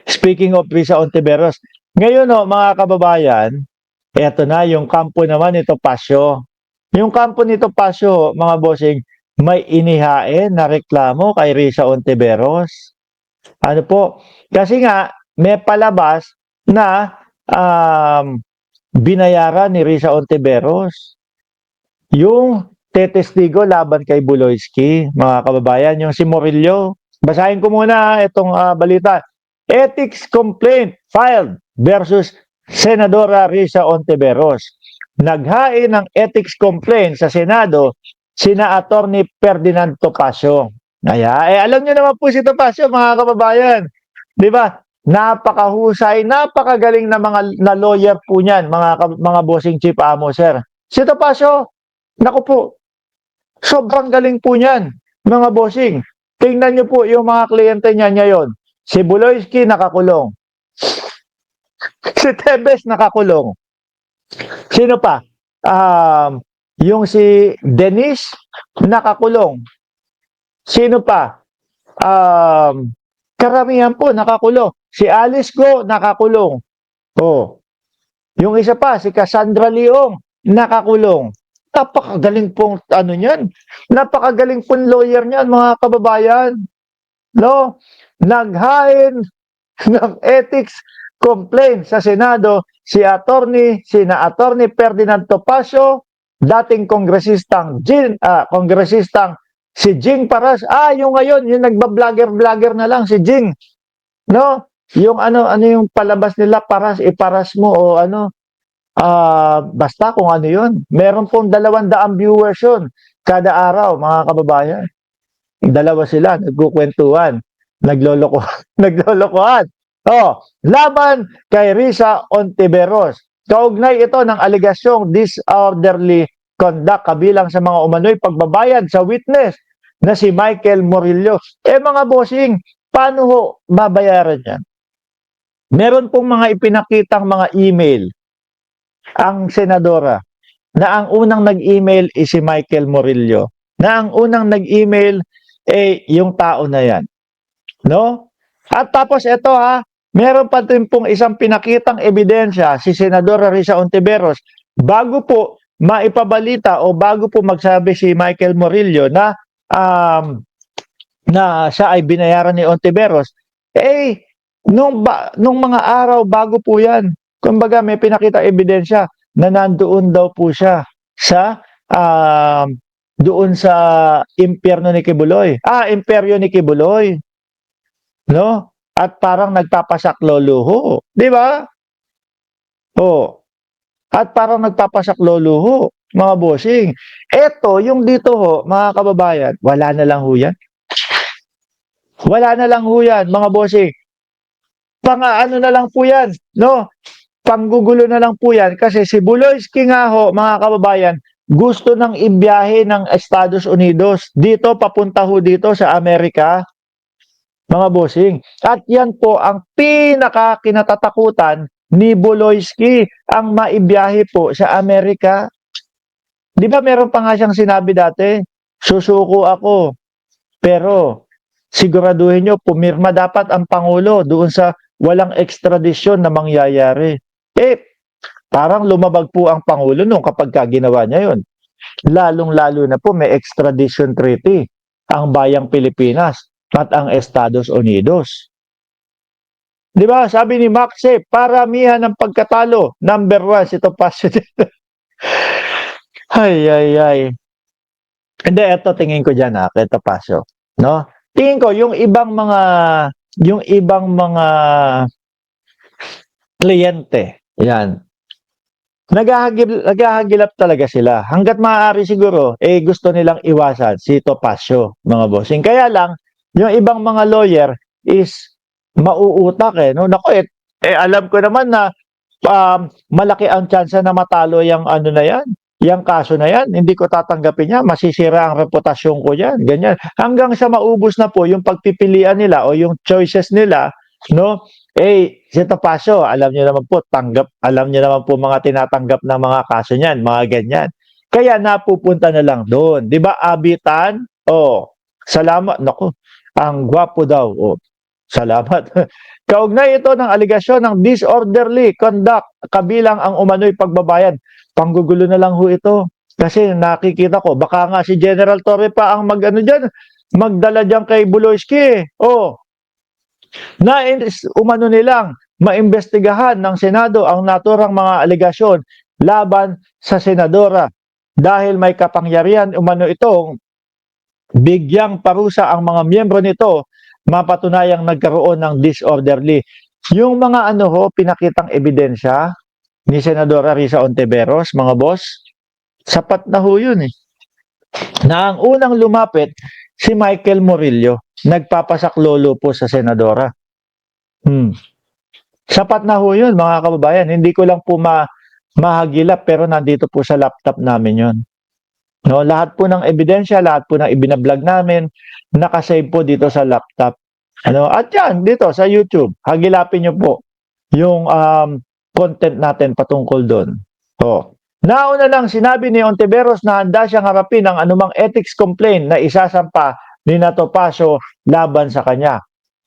Speaking of Risa Ontiveros, ngayon mga kababayan, eto na yung kampo naman ni Topacio. Yung kampo ni Topacio, mga bossing, may inihain na reklamo kay Risa Ontiveros. Ano po? Kasi nga, may palabas na binayaran ni Risa Ontiveros yung tetestigo laban kay Buloyski, mga kababayan, yung si Morillo. Basahin ko muna itong balita. Ethics complaint filed versus Senadora Risa Ontiveros. Naghain ng ethics complaint sa Senado sina Attorney Ferdinand Topacio. Alam niyo naman po si Topacio, mga kababayan. 'Di ba? Napakahusay, napakagaling na mga lawyer po niyan, mga bossing chief amo, sir. Si Topacio, naku po, sobrang galing po niyan, mga bossing. Tingnan niyo po yung mga kliyente niya ngayon. Si Buloyski nakakulong. Si Tebes nakakulong. Sino pa? Yung si Denise nakakulong. Sino pa? Karamihan po nakakulong. Si Alice Go nakakulong. Oh. Yung isa pa, si Cassandra Leong nakakulong. Napakagaling pong ano niyan. Napakagaling pong lawyer niyan, mga kababayan. No? Naghain ng ethics complaint sa Senado sina Attorney Ferdinand Topacio, dating kongresistang si Jing Paras. Yung ngayon, yung nagba-vlogger na lang si Jing. No? Yung ano yung palabas nila, iparas mo o ano, basta kung ano yun. Meron pong 200 viewers yun kada araw, mga kababayan. Dalawa sila, nagkukwentuhan, naglolokohan. Laban kay Risa Ontiveros. Kaugnay ito ng aligasyong disorderly conduct kabilang sa mga umano'y pagbabayad sa witness na si Michael Morillo. Mga bossing, paano ho babayaran yan? Meron pong mga ipinakitang mga email ang senadora na ang unang nag-email is si Michael Morillo. Na ang unang nag-email yung tao na yan. No? At tapos ito meron pa din pong isang pinakitang ebidensya si Senadora Risa Ontiveros bago po maipabalita o bago po magsabi si Michael Morillo na siya ay binayaran ni Ontiveros. Nung mga araw bago po yan, kumbaga may pinakita ebidensya na nandoon daw po siya sa doon sa impyerno ni Kibuloy. Imperyo ni Kibuloy. No? At parang nagpapasaklolo, 'di ba? At parang nagpapasaklolo, mga bossing. Eto, yung dito mga kababayan, wala na lang ho yan. Wala na lang ho yan, mga bossing. Ano na lang po yan, no? Panggugulo na lang po yan kasi si Buloyski nga mga kababayan, gusto nang ibiyahe ng Estados Unidos dito, papunta ho dito sa Amerika, mga bossing. At yan po ang pinaka-kinatatakutan ni Buloyski, ang maibiyahe po sa Amerika. Di ba meron pa nga siyang sinabi dati, susuko ako, pero siguraduhin nyo, pumirma dapat ang Pangulo doon sa walang extradition na mangyayari. Parang lumabag po ang Pangulo nung kapag ginawa niya yun. Lalong-lalo na po may extradition treaty ang bayang Pilipinas at ang Estados Unidos. Di ba? Sabi ni Maxe, paramihan ng pagkatalo. Number 1, si Topacio. Ay. Hindi, ito tingin ko dyan kay Topacio. No? Tingin ko, yung ibang mga kliyente, yan, naghahagilap talaga sila. Hanggat maaari siguro, gusto nilang iwasan si Topacio, mga bossing. Kaya lang, yung ibang mga lawyer is mauutak no? Naku, alam ko naman na malaki ang tsansa na matalo yung ano na yan, yung kaso na yan. Hindi ko tatanggapin yan. Masisira ang reputasyon ko yan. Ganyan. Hanggang sa maubos na po yung pagpipilian nila o yung choices nila, no? Si Topacio, alam niyo naman po, alam niyo naman po mga tinatanggap na mga kaso niyan, mga ganyan. Kaya napupunta na lang doon. 'Di ba, Abitan? Salamat. Naku, ang gwapo daw. salamat. Kaugnay ito ng aligasyon ng disorderly conduct kabilang ang umano'y pagbabayad. Panggugulo na lang ho ito. Kasi nakikita ko, baka nga si General Torre pa ang mag-ano dyan, magdala dyan kay Buloyski. Oh, umano nilang maimbestigahan ng Senado ang naturang mga aligasyon laban sa senadora dahil may kapangyarihan umano itong bigyang parusa ang mga miyembro nito mapatunayang nagkaroon ng disorderly. Yung mga ano ho, pinakitang ebidensya ni Senadora Risa Ontiveros, mga boss, sapat na ho yun eh. Na ang unang lumapit, si Michael Murillo, nagpapasaklolo po sa Senadora. Sapat na ho yun, mga kababayan. Hindi ko lang po mahagilap pero nandito po sa laptop namin yun. No, lahat po ng ebidensya, lahat po ng ibinablog namin, nakasave po dito sa laptop. Ano, at yan, dito sa YouTube, hagilapin nyo po yung content natin patungkol doon. So, nauna lang sinabi ni Ontiveros na handa siyang harapin ang anumang ethics complaint na isasampa ni Nato Paso laban sa kanya.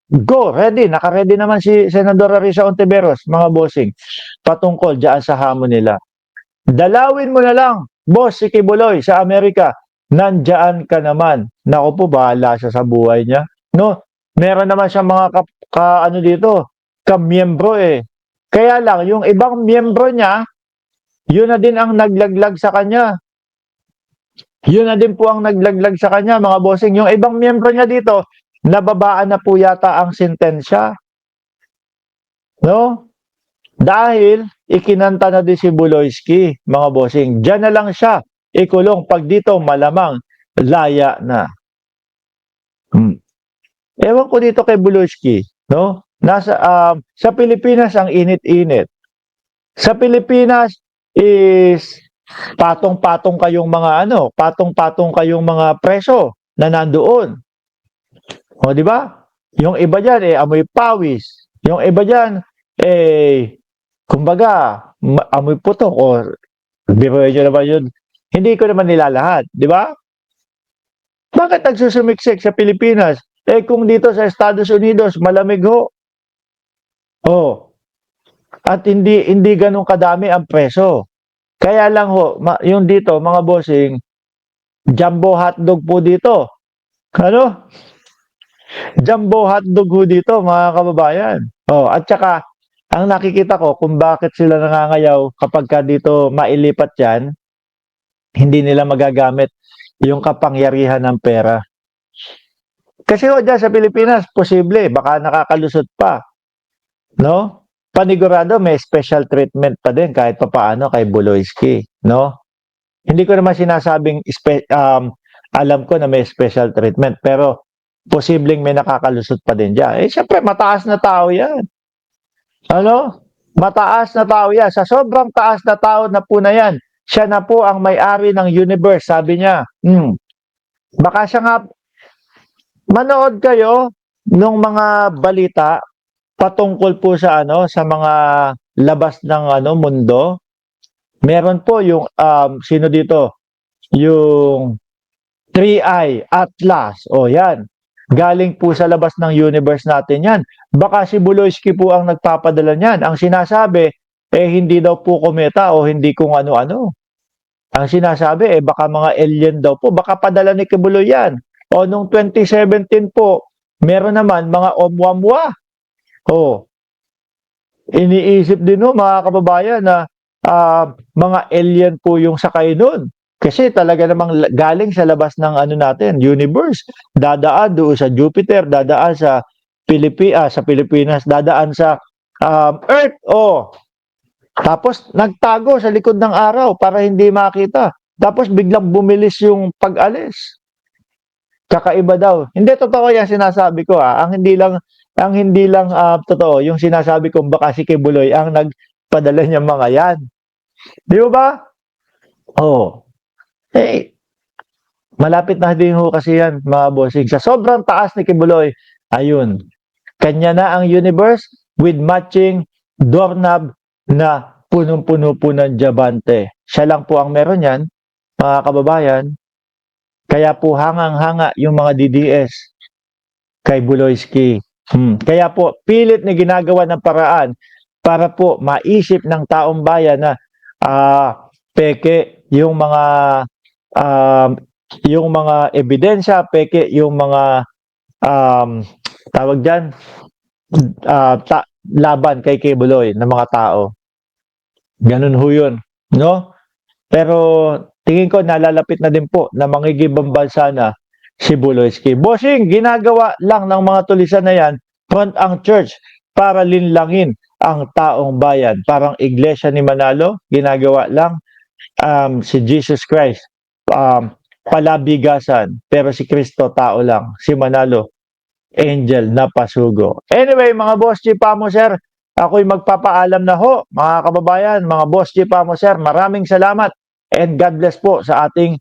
Go, ready. Naka-ready naman si Senadora Risa Ontiveros, mga bossing, patungkol dyan sa hamon nila. Dalawin mo na lang, boss, si Kibuloy sa Amerika. Nandyan ka naman. Naku po, bahala siya sa buhay niya. No? Meron naman siya mga ano dito, kamiyembro eh. Kaya lang, yung ibang miyembro niya, yun na din ang naglaglag sa kanya. Yun na din po ang naglaglag sa kanya, mga bossing. Yung ibang miyembro niya dito, nababaan na po yata ang sentensya. No? Dahil ikinanta na din si Buloyski, mga bossing. Diyan na lang siya ikulong. Pag dito malamang laya na. Ewan ko dito kay Buloyski, no? Sa Pilipinas ang init-init. Sa Pilipinas is patong-patong kayong mga preso na nandoon. O di ba? Yung iba diyan amoy pawis. Yung iba diyan kumbaga, amoy putok o biruin nyo naman yun. Hindi ko naman nilalahat, di ba? Bakit nagsusumiksik sa Pilipinas? Kung dito sa Estados Unidos, malamig ho. Oh. At hindi ganun kadami ang preso. Kaya lang ho, yung dito, mga bossing, jumbo hotdog po dito. Ano? Jumbo hotdog ho dito, mga kababayan. Oh, at saka, ang nakikita ko kung bakit sila nangangayaw kapag ka dito mailipat yan, hindi nila magagamit yung kapangyarihan ng pera. Kasi o dyan sa Pilipinas, posible, baka nakakalusot pa. No? Panigurado, may special treatment pa din kahit papaano kay Buloyski. No? Hindi ko naman sinasabing, alam ko na may special treatment, pero posibleng may nakakalusot pa din dyan. Siyempre, mataas na tao yan. Ano? Mataas na tao yan. Sa sobrang taas na tao na po na yan, siya na po ang may-ari ng universe, sabi niya. Baka siya nga, manood kayo nung mga balita patungkol po sa sa mga labas ng mundo. Meron po yung sino dito? Yung 3i Atlas. O yan. Galing po sa labas ng universe natin yan. Baka si Buloyski po ang nagpapadala niyan. Ang sinasabi, hindi daw po kometa o hindi kung ano-ano. Ang sinasabi, baka mga alien daw po. Baka padala ni Kibuloy yan. O nung 2017 po, meron naman mga omwamwa. O, iniisip din mga kababayan na mga alien po yung sakay nun. Kasi talaga namang galing sa labas ng natin, universe. Dadaan doon sa Jupiter, dadaan sa Pilipinas, dadaan sa Earth. Oh. Tapos nagtago sa likod ng araw para hindi makita. Tapos biglang bumilis yung pag-alis. Kakaiba daw. Hindi totoo 'yang sinasabi ko Ang hindi lang totoo yung sinasabi ko baka si Kibuloy ang nagpadala niya mga yan. Di ba? Oh. Malapit na din ho kasi yan, mga bossing. Sa sobrang taas ni Kibuloy, ayun, kanya na ang universe with matching doorknob na punong-puno po ng diamante. Siya lang po ang meron yan, mga kababayan. Kaya po hangang-hanga yung mga DDS kay Buloyski. Kaya po, pilit na ginagawa ng paraan para po maisip ng taong bayan na peke um, yung mga ebidensya, peke yung mga um, tawag diyan, laban kay Kibuloy ng mga tao. Ganun ho yun, no? Pero tingin ko nalalapit na din po na mangigibang bansa na si Buloyski. Bossing, ginagawa lang ng mga tulisan na yan, front ang church para linlangin ang taong bayan. Parang iglesia ni Manalo, ginagawa lang. Si Jesus Christ, palabigasan. Pero si Kristo, tao lang. Si Manalo, angel na pasugo. Anyway, mga boss G Pamo, sir, ako'y magpapaalam na ho, mga kababayan, mga boss G Pamo, sir, maraming salamat and God bless po sa ating